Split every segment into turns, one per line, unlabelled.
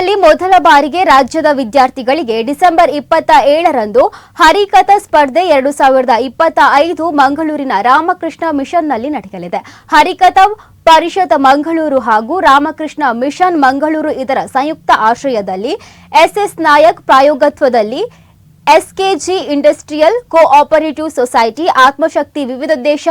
ದೇಶದಲ್ಲಿ ಮೊದಲ ಬಾರಿಗೆ ರಾಜ್ಯದ ವಿದ್ಯಾರ್ಥಿಗಳಿಗೆ ಡಿಸೆಂಬರ್ 27ರಂದು ಹರಿಕಥಾ ಸ್ಪರ್ಧೆ 2025 ಮಂಗಳೂರಿನ ರಾಮಕೃಷ್ಣ ಮಿಷನ್ನಲ್ಲಿ ನಡೆಯಲಿದೆ. ಹರಿಕಥಾ ಪರಿಷತ್ ಮಂಗಳೂರು ಹಾಗೂ ರಾಮಕೃಷ್ಣ ಮಿಷನ್ ಮಂಗಳೂರು ಇದರ ಸಂಯುಕ್ತ ಆಶ್ರಯದಲ್ಲಿ ಎಸ್ಎಸ್ ನಾಯಕ್ ಪ್ರಾಯೋಗತ್ವದಲ್ಲಿ SKG industrial cooperative society, Atmashakti ವಿವಿಧ ದೇಶ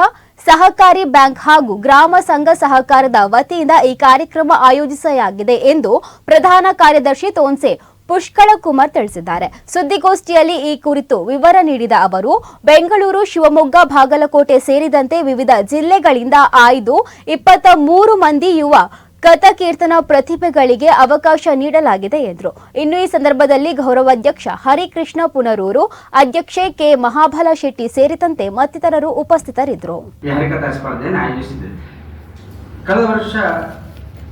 ಸಹಕಾರಿ ಬ್ಯಾಂಕ್ ಹಾಗೂ ಗ್ರಾಮ ಸಂಘ ಸಹಕಾರದ ವತಿಯಿಂದ ಈ ಕಾರ್ಯಕ್ರಮ ಆಯೋಜಿಸಲಾಗಿದೆ ಎಂದು ಪ್ರಧಾನ ಕಾರ್ಯದರ್ಶಿ ತೋನ್ಸೆ ಪುಷ್ಕಳ ಕುಮಾರ್ ತಿಳಿಸಿದ್ದಾರೆ. ಸುದ್ದಿಗೋಷ್ಠಿಯಲ್ಲಿ ಈ ಕುರಿತು ವಿವರ ನೀಡಿದ ಅವರು, ಬೆಂಗಳೂರು, ಶಿವಮೊಗ್ಗ, ಬಾಗಲಕೋಟೆ ಸೇರಿದಂತೆ ವಿವಿಧ ಜಿಲ್ಲೆಗಳಿಂದ ಆಯ್ದು 23 ಮಂದಿ ಯುವ ಕಥಾಕೀರ್ತನ ಪ್ರತಿಭೆಗಳಿಗೆ ಅವಕಾಶ ನೀಡಲಾಗಿದೆ ಎಂದರು. ಇನ್ನು ಈ ಸಂದರ್ಭದಲ್ಲಿ ಗೌರವಾಧ್ಯಕ್ಷ ಹರಿಕೃಷ್ಣ ಪುನರೂರು, ಅಧ್ಯಕ್ಷೆ ಕೆ ಮಹಾಬಲ ಶೆಟ್ಟಿ ಸೇರಿದಂತೆ ಮತ್ತಿತರರು ಉಪಸ್ಥಿತರಿದ್ದರು.
ಹರಿಕಥಾ ಸ್ಪರ್ಧೆಯನ್ನು ಆಯೋಜಿಸಿದೆ. ಕಳೆದ ವರ್ಷ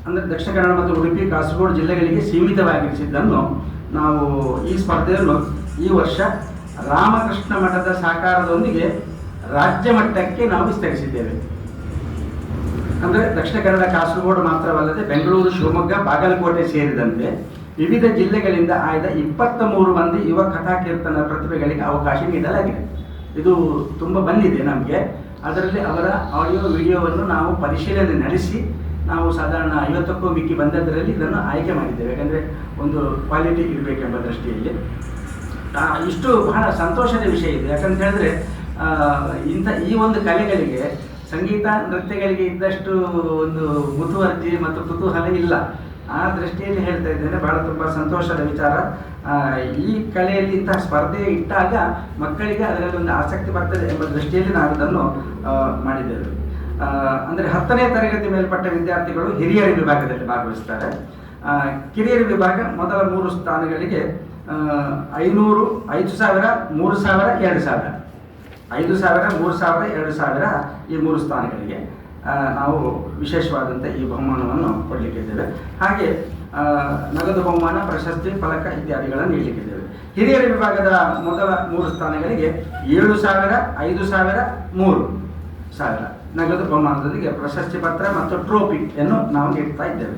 ಅಂದರೆ ದಕ್ಷಿಣ ಕನ್ನಡ ಮತ್ತು ಉಡುಪಿ, ಕಾಸರಗೋಡು ಜಿಲ್ಲೆಗಳಿಗೆ ಸೀಮಿತವಾಗಿರಿಸಿದ್ದನ್ನು ನಾವು ಈ ಸ್ಪರ್ಧೆಯನ್ನು ಈ ವರ್ಷ ರಾಮಕೃಷ್ಣ ಮಠದ ಸಹಕಾರದೊಂದಿಗೆ ರಾಜ್ಯ ಮಟ್ಟಕ್ಕೆ ನಾವು ವಿಸ್ತರಿಸಿದ್ದೇವೆ. ಅಂದರೆ ದಕ್ಷಿಣ ಕನ್ನಡ, ಕಾಸರಗೋಡು ಮಾತ್ರವಲ್ಲದೆ ಬೆಂಗಳೂರು, ಶಿವಮೊಗ್ಗ, ಬಾಗಲಕೋಟೆ ಸೇರಿದಂತೆ ವಿವಿಧ ಜಿಲ್ಲೆಗಳಿಂದ ಆಯ್ದ 23 ಮಂದಿ ಯುವ ಕಥಾಕೀರ್ತನ ಪ್ರತಿಭೆಗಳಿಗೆ ಅವಕಾಶ ನೀಡಲಾಗಿದೆ. ಇದು ತುಂಬ ಬಂದಿದೆ ನಮಗೆ. ಅದರಲ್ಲಿ ಅವರ ಆಡಿಯೋ ವಿಡಿಯೋವನ್ನು ನಾವು ಪರಿಶೀಲನೆ ನಡೆಸಿ ನಾವು ಸಾಧಾರಣ 50ಕ್ಕೂ ಮಿಕ್ಕಿ ಬಂದದರಲ್ಲಿ ಇದನ್ನು ಆಯ್ಕೆ ಮಾಡಿದ್ದೇವೆ. ಯಾಕಂದರೆ ಒಂದು ಕ್ವಾಲಿಟಿ ಇರಬೇಕೆಂಬ ದೃಷ್ಟಿಯಲ್ಲಿ ಇಷ್ಟು ಬಹಳ ಸಂತೋಷದ ವಿಷಯ ಇದೆ. ಯಾಕಂತ ಹೇಳಿದ್ರೆ ಈ ಒಂದು ಕಲೆಗಳಿಗೆ, ಸಂಗೀತ ನೃತ್ಯಗಳಿಗೆ ಇದ್ದಷ್ಟು ಒಂದು ಮುತುವರ್ಜಿ ಮತ್ತು ಕುತೂಹಲ ಇಲ್ಲ. ಆ ದೃಷ್ಟಿಯಲ್ಲಿ ಹೇಳ್ತಾ ಇದ್ದೇನೆ, ಬಹಳ ತುಂಬ ಸಂತೋಷದ ವಿಚಾರ. ಈ ಕಲೆಯಲ್ಲಿ ಇಂತಹ ಸ್ಪರ್ಧೆ ಇಟ್ಟಾಗ ಮಕ್ಕಳಿಗೆ ಅದರಲ್ಲಿ ಒಂದು ಆಸಕ್ತಿ ಬರ್ತದೆ ಎಂಬ ದೃಷ್ಟಿಯಲ್ಲಿ ನಾವು ಇದನ್ನು ಮಾಡಿದ್ದೇವೆ. ಅಂದರೆ 10ನೇ ತರಗತಿ ಮೇಲ್ಪಟ್ಟ ವಿದ್ಯಾರ್ಥಿಗಳು ಹಿರಿಯರ ವಿಭಾಗದಲ್ಲಿ ಭಾಗವಹಿಸ್ತಾರೆ. ಕಿರಿಯರ ವಿಭಾಗ ಮೊದಲ 3 ಸ್ಥಾನಗಳಿಗೆ 500, 5000, 3000, 2000, 5000, 3000, 2000 ಈ 3 ಸ್ಥಾನಗಳಿಗೆ ನಾವು ವಿಶೇಷವಾದಂಥ ಈ ಬಹುಮಾನವನ್ನು ಕೊಡಲಿಕ್ಕಿದ್ದೇವೆ. ಹಾಗೆ ನಗದು ಬಹುಮಾನ, ಪ್ರಶಸ್ತಿ, ಫಲಕ ಇತ್ಯಾದಿಗಳನ್ನು ನೀಡಲಿಕ್ಕಿದ್ದೇವೆ. ಹಿರಿಯರ ವಿಭಾಗದ ಮೊದಲ 3 ಸ್ಥಾನಗಳಿಗೆ 7000, 5000, 3000 ನಗದು ಬಹುಮಾನದೊಂದಿಗೆ ಪ್ರಶಸ್ತಿ ಪತ್ರ ಮತ್ತು ಟ್ರೋಫಿಯನ್ನು ನಾವು ನೀಡ್ತಾ ಇದ್ದೇವೆ.